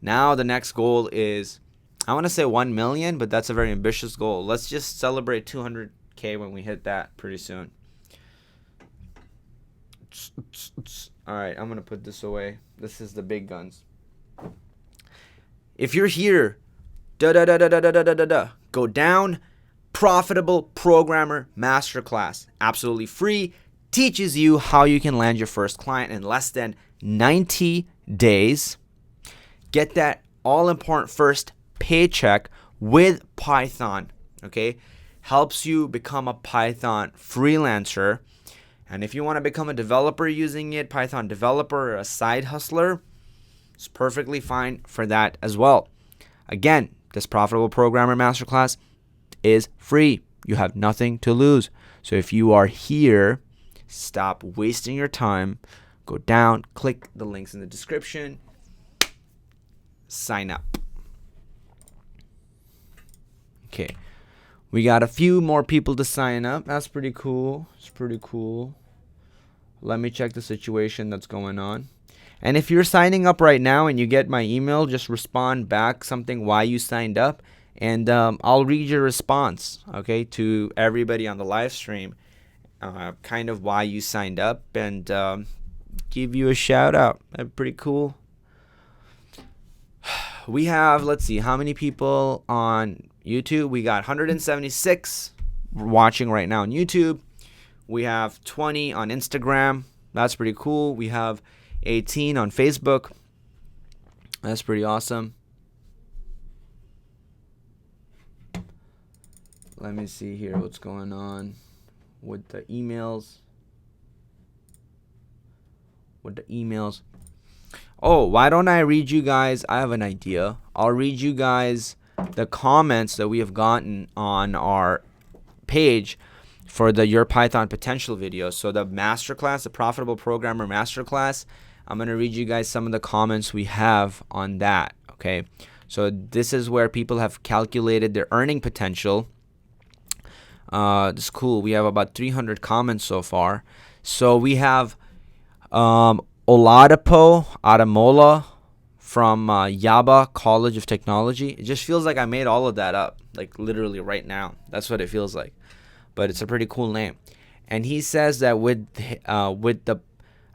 Now the next goal is, I want to say 1 million, but that's a very ambitious goal. Let's just celebrate 200K when we hit that pretty soon. All right, I'm going to put this away. This is the big guns. If you're here, go down. Profitable Programmer Masterclass. Absolutely free. Teaches you how you can land your first client in less than 90 days. Get that all-important first paycheck with Python, okay? Helps you become a Python freelancer. And if you want to become a developer using it, Python developer or a side hustler, it's perfectly fine for that as well. Again, this Profitable Programmer Masterclass is free. You have nothing to lose. So if you are here, stop wasting your time. Go down, click the links in the description, sign up. Okay, we got a few more people to sign up. That's pretty cool. It's pretty cool. Let me check the situation that's going on. And if you're signing up right now and you get my email, just respond back something why you signed up, and I'll read your response, okay, to everybody on the live stream, kind of why you signed up, and give you a shout out. That's pretty cool. We have, let's see, how many people on YouTube? We got 176 watching right now on YouTube. We have 20 on Instagram. That's pretty cool. We have 18 on Facebook. That's pretty awesome. Let me see here what's going on with the emails. Oh, why don't I read you guys? I have an idea. I'll read you guys the comments that we have gotten on our page for the Your Python Potential video. So the masterclass, the Profitable Programmer Masterclass, I'm going to read you guys some of the comments we have on that, okay? So this is where people have calculated their earning potential. This is cool. We have about 300 comments so far. So we have Oladipo Adamola from Yaba College of Technology. It just feels like I made all of that up, like literally right now. That's what it feels like. But it's a pretty cool name. And he says that with the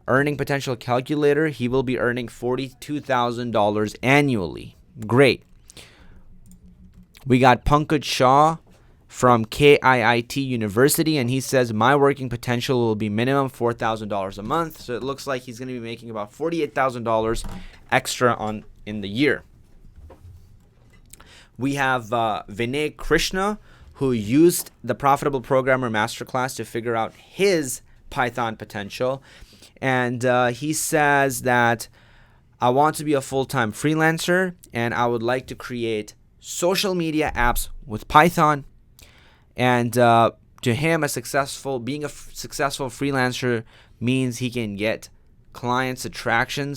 earning potential calculator, he will be earning $42,000 annually. Great. We got Pankaj Shah from KIIT University, and he says my working potential will be minimum $4,000 a month. So it looks like he's going to be making about $48,000 extra in the year. We have Vinay Krishna, who used the Profitable Programmer Masterclass to figure out his Python potential. And he says that I want to be a full-time freelancer, and I would like to create social media apps with Python. And to him, being a successful freelancer means he can get clients attraction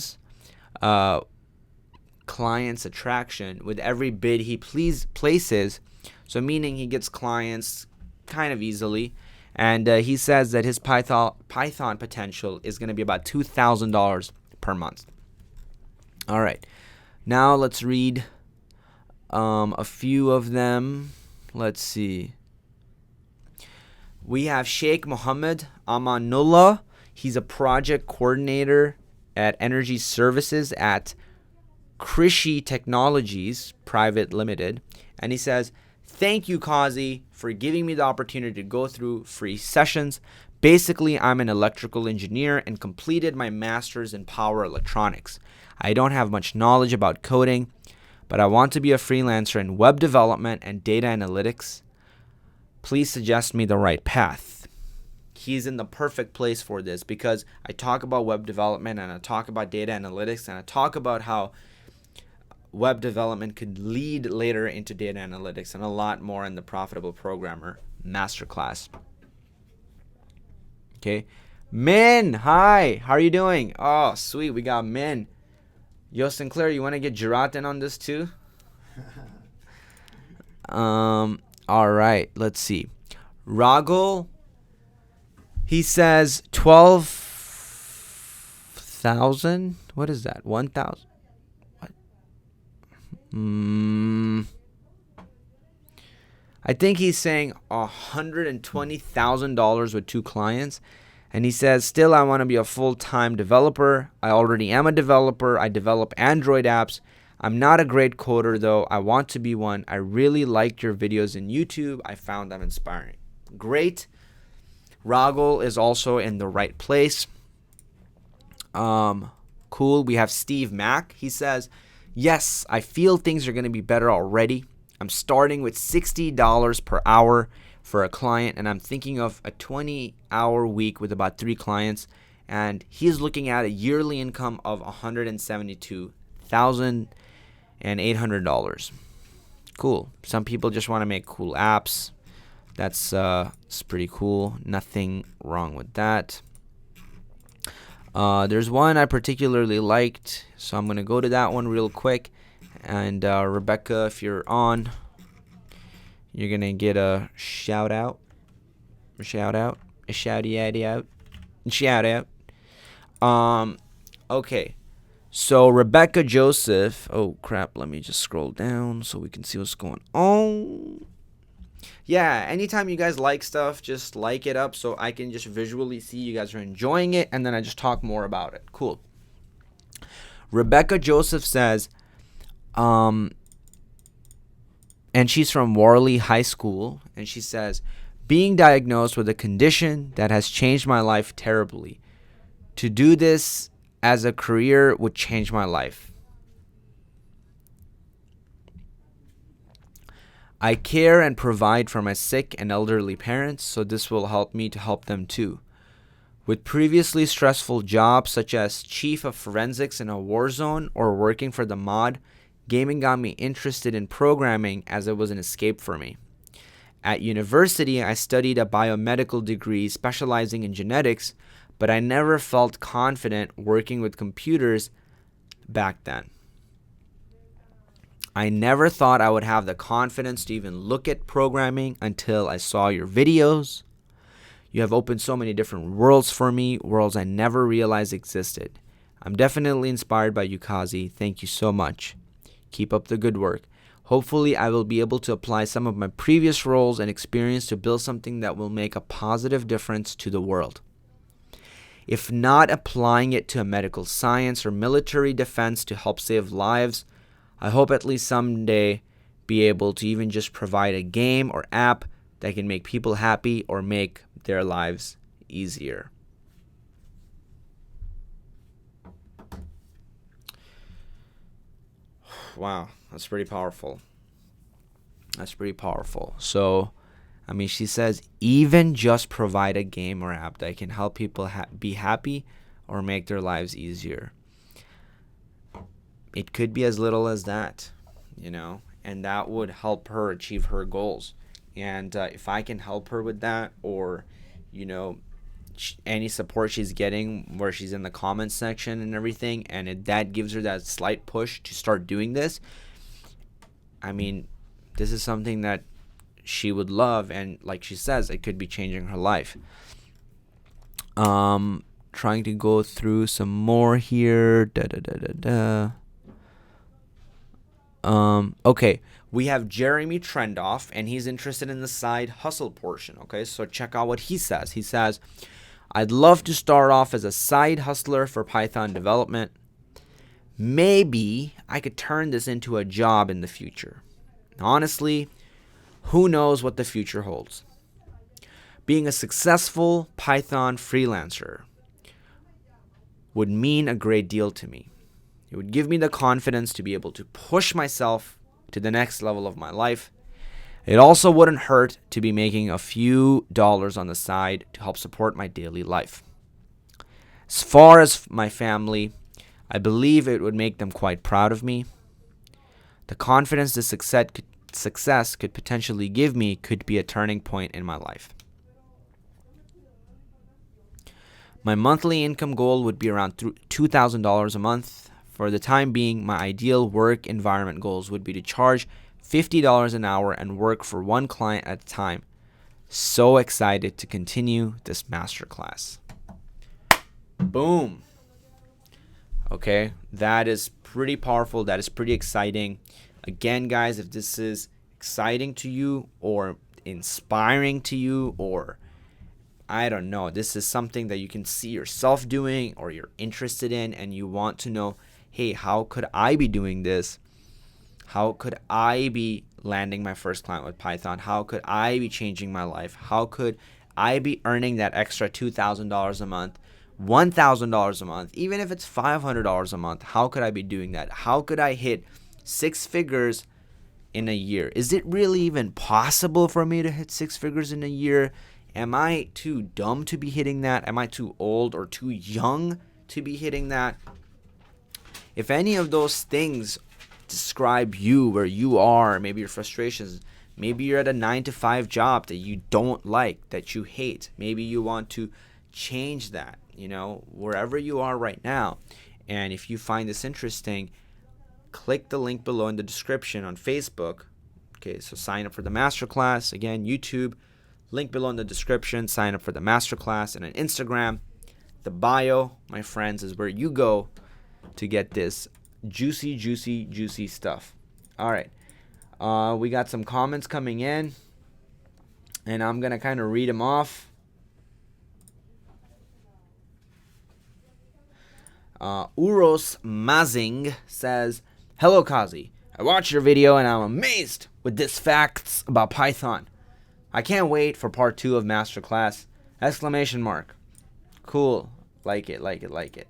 with every bid he places. So meaning he gets clients kind of easily. And he says that his Python potential is going to be about $2,000 per month. All right. Now let's read a few of them. Let's see. We have Sheikh Mohammed Amanullah. He's a project coordinator at Energy Services at Krishi Technologies Private Limited. And he says, thank you, Kazi, for giving me the opportunity to go through free sessions. Basically, I'm an electrical engineer and completed my master's in power electronics. I don't have much knowledge about coding, but I want to be a freelancer in web development and data analytics. Please suggest me the right path. he's in the perfect place for this, because I talk about web development and I talk about data analytics and I talk about how web development could lead later into data analytics and a lot more in the Profitable Programmer Masterclass. Okay. Min, hi. How are you doing? Oh, sweet. We got Min. Yo, Sinclair, you want to get Gerard in on this too? All right. Let's see. Ragul, he says 12,000. What is that? 1,000. What? I think he's saying $120,000 with 2 clients. And he says, still, I want to be a full-time developer. I already am a developer. I develop Android apps. I'm not a great coder, though. I want to be one. I really liked your videos in YouTube. I found them inspiring. Great. Ragul is also in the right place. Cool. We have Steve Mack. He says, yes, I feel things are going to be better already. I'm starting with $60 per hour for a client, and I'm thinking of a 20-hour week with about 3 clients, and he's looking at a yearly income of $172,800. Cool. Some people just want to make cool apps. That's pretty cool. Nothing wrong with that. There's one I particularly liked, so I'm going to go to that one real quick. And Rebecca, if you're on, you're going to get a shout out. A shouty out. Okay. So Rebecca Joseph. Oh, crap. Let me just scroll down so we can see what's going on. Yeah, anytime you guys like stuff, just like it up so I can just visually see you guys are enjoying it, and then I just talk more about it. Cool. Rebecca Joseph says, and she's from Worley High School, and she says, being diagnosed with a condition that has changed my life terribly. To do this as a career would change my life. I care and provide for my sick and elderly parents, so this will help me to help them too. With previously stressful jobs such as chief of forensics in a war zone or working for the mod, gaming got me interested in programming as it was an escape for me. At university, I studied a biomedical degree specializing in genetics, but I never felt confident working with computers back then. I never thought I would have the confidence to even look at programming until I saw your videos. You have opened so many different worlds for me, worlds I never realized existed. I'm definitely inspired by you, Kazi. Thank you so much. Keep up the good work. Hopefully, I will be able to apply some of my previous roles and experience to build something that will make a positive difference to the world. If not applying it to a medical science or military defense to help save lives, I hope at least someday be able to even just provide a game or app that can make people happy or make their lives easier. Wow, that's pretty powerful. So, I mean, she says even just provide a game or app that can help people be happy or make their lives easier. It could be as little as that, and that would help her achieve her goals. And if I can help her with that, or, any support she's getting where she's in the comments section and everything, and that gives her that slight push to start doing this, I mean, this is something that she would love, and like she says, it could be changing her life. Trying to go through some more here. Okay, we have Jeremy Trendoff, and he's interested in the side hustle portion. Okay, so check out what he says. He says, I'd love to start off as a side hustler for Python development. Maybe I could turn this into a job in the future. Honestly, who knows what the future holds? Being a successful Python freelancer would mean a great deal to me. It would give me the confidence to be able to push myself to the next level of my life. It also wouldn't hurt to be making a few dollars on the side to help support my daily life. As far as my family, I believe it would make them quite proud of me. The confidence this success could potentially give me could be a turning point in my life. My monthly income goal would be around $2,000 a month. For the time being, my ideal work environment goals would be to charge $50 an hour and work for one client at a time. So excited to continue this masterclass. Boom. Okay, that is pretty powerful. That is pretty exciting. Again, guys, if this is exciting to you or inspiring to you, or I don't know, this is something that you can see yourself doing or you're interested in and you want to know, hey, how could I be doing this? How could I be landing my first client with Python? How could I be changing my life? How could I be earning that extra $2,000 a month, $1,000 a month, even if it's $500 a month? How could I be doing that? How could I hit 6 figures in a year? Is it really even possible for me to hit 6 figures in a year? Am I too dumb to be hitting that? Am I too old or too young to be hitting that? If any of those things describe you, where you are, maybe your frustrations, maybe you're at a 9-to-5 job that you don't like, that you hate, maybe you want to change that, wherever you are right now. And if you find this interesting, click the link below in the description on Facebook. Okay, so sign up for the masterclass. Again, YouTube, link below in the description. Sign up for the masterclass. And on Instagram, the bio, my friends, is where you go to get this juicy, juicy, juicy stuff. All right. We got some comments coming in, and I'm going to kind of read them off. Uros Mazing says, "Hello, Kazi. I watched your video and I'm amazed with these facts about Python. I can't wait for part 2 of Masterclass! Exclamation mark. Cool. Like it, like it, like it."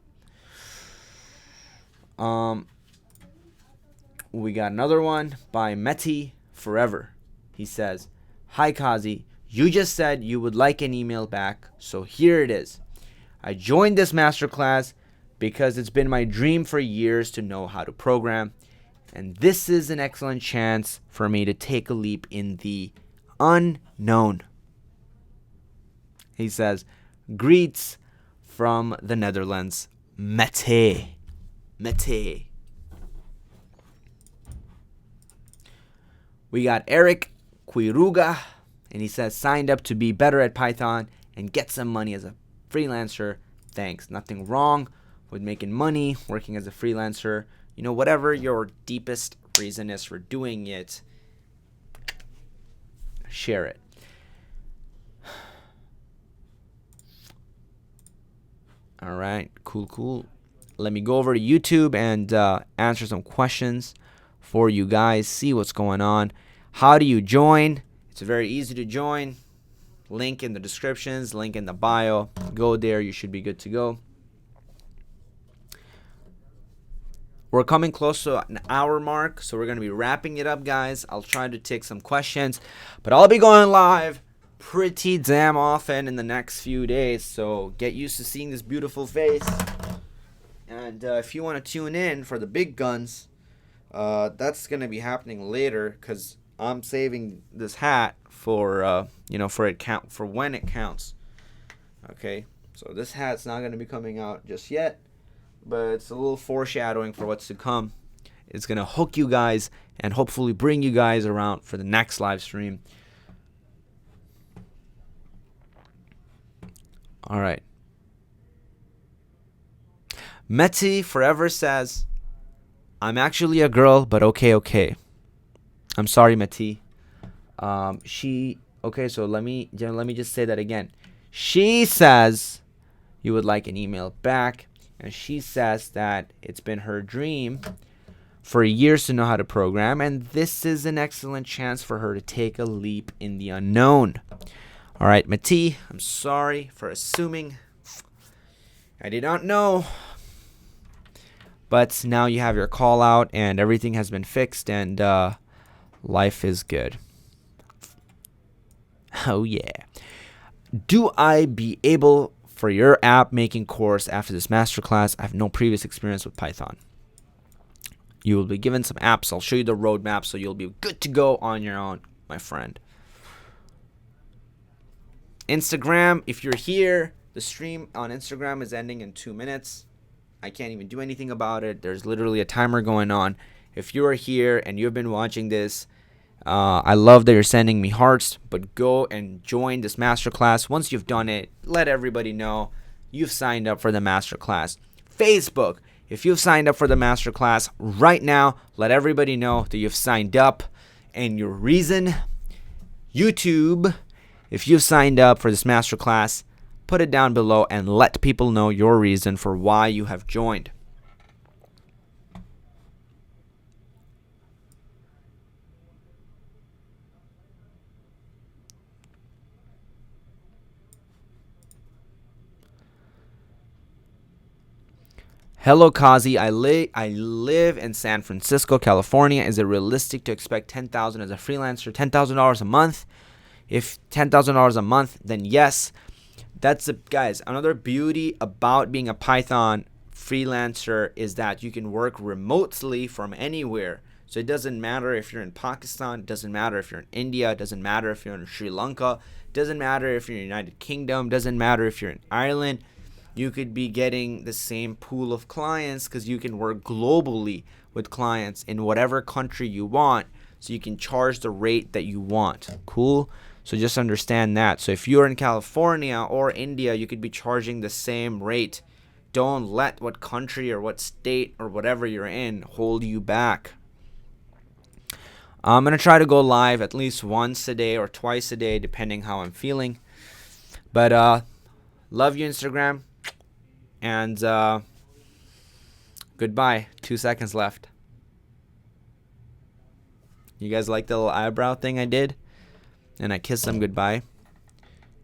We got another one by Meti Forever. He says, "Hi, Kazi. You just said you would like an email back, so here it is. I joined this masterclass because it's been my dream for years to know how to program, and this is an excellent chance for me to take a leap in the unknown." He says, "Greets from the Netherlands, Mete." Mete. We got Eric Quiruga, and he says, "Signed up to be better at Python and get some money as a freelancer. Thanks. Nothing wrong with making money, working as a freelancer. Whatever your deepest reason is for doing it, share it." All right, cool. Let me go over to YouTube and answer some questions for you guys, see what's going on. How do you join? It's very easy to join. Link in the descriptions, link in the bio. Go there, you should be good to go. We're coming close to an hour mark, so we're going to be wrapping it up, guys. I'll try to take some questions, but I'll be going live pretty damn often in the next few days, so get used to seeing this beautiful face. And if you want to tune in for the big guns, that's going to be happening later, because I'm saving this hat for for when it counts. Okay, so this hat's not going to be coming out just yet, but it's a little foreshadowing for what's to come. It's going to hook you guys and hopefully bring you guys around for the next live stream. All right. Meti Forever says, "I'm actually a girl, but okay. I'm sorry, Meti. So let me just say that again. She says you would like an email back, and she says that it's been her dream for years to know how to program, and this is an excellent chance for her to take a leap in the unknown." All right, Mati, I'm sorry for assuming. I did not know. But now you have your call out, and everything has been fixed, and life is good. Oh yeah. Do I be able for your app making course after this masterclass? I have no previous experience with Python. You will be given some apps. I'll show you the roadmap so you'll be good to go on your own, my friend. Instagram, if you're here, the stream on Instagram is ending in 2 minutes. I can't even do anything about it. There's literally a timer going on. If you are here and you've been watching this, I love that you're sending me hearts, but go and join this masterclass. Once you've done it, let everybody know you've signed up for the masterclass. Facebook, if you've signed up for the masterclass right now, let everybody know that you've signed up and your reason. YouTube, if you've signed up for this masterclass, put it down below and let people know your reason for why you have joined. Hello, Kazi. I live in San Francisco, California. Is it realistic to expect $10,000 as a freelancer? $10,000 a month? If $10,000 a month, then yes. That's guys. Another beauty about being a Python freelancer is that you can work remotely from anywhere. So it doesn't matter if you're in Pakistan. It doesn't matter if you're in India. It doesn't matter if you're in Sri Lanka. It doesn't matter if you're in the United Kingdom. It doesn't matter if you're in Ireland. You could be getting the same pool of clients because you can work globally with clients in whatever country you want. So you can charge the rate that you want. Cool? So just understand that. So if you're in California or India, you could be charging the same rate. Don't let what country or what state or whatever you're in hold you back. I'm going to try to go live at least once a day or twice a day, depending how I'm feeling. But love you, Instagram. And goodbye. 2 seconds left. You guys like the little eyebrow thing I did? And I kissed them goodbye.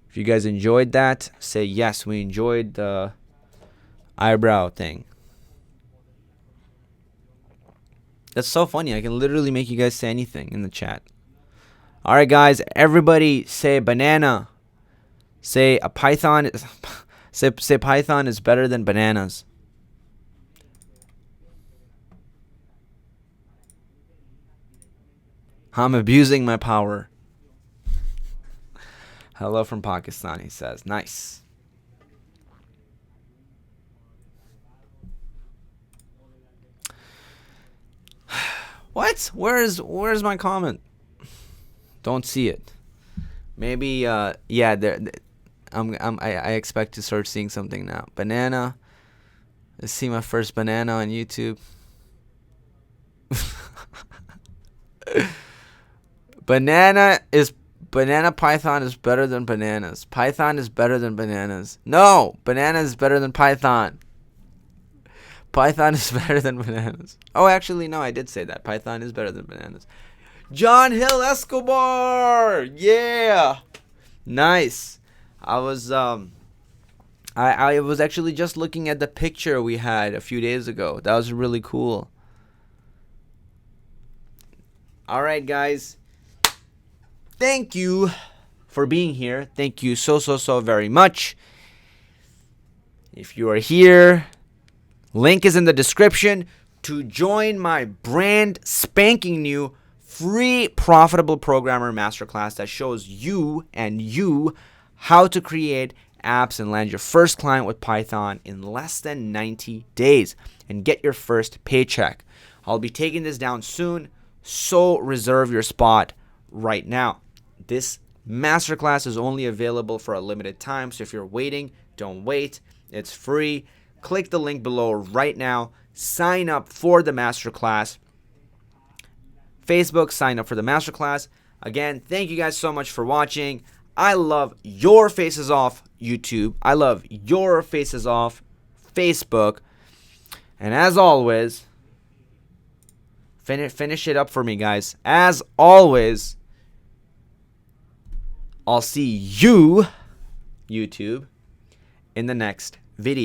If you guys enjoyed that, say yes, we enjoyed the eyebrow thing. That's so funny. I can literally make you guys say anything in the chat. Alright, guys. Everybody say banana. Say a Python. Say Python is better than bananas. I'm abusing my power. Hello from Pakistan, he says. Nice. What? Where's my comment? Don't see it. Maybe yeah, I expect to start seeing something now. Banana. Let's see my first banana on YouTube. Banana Python is better than bananas. Python is better than bananas. No, banana is better than Python. Python is better than bananas. Oh, actually, no, I did say that. Python is better than bananas. John Hill Escobar. Yeah. Nice. I was I was actually just looking at the picture we had a few days ago. That was really cool. All right, guys. Thank you for being here. Thank you so very much. If you are here, link is in the description to join my brand spanking new free Profitable Programmer Masterclass that shows you how to create apps and land your first client with Python in less than 90 days and get your first paycheck. I'll be taking this down soon, so reserve your spot right now. This masterclass is only available for a limited time, so if you're waiting, don't wait. It's free. Click the link below right now. Sign up for the masterclass. Facebook, sign up for the masterclass. Again, thank you guys so much for watching. I love your faces off YouTube. I love your faces off Facebook. And as always, finish it up for me, guys. As always, I'll see you, YouTube, in the next video.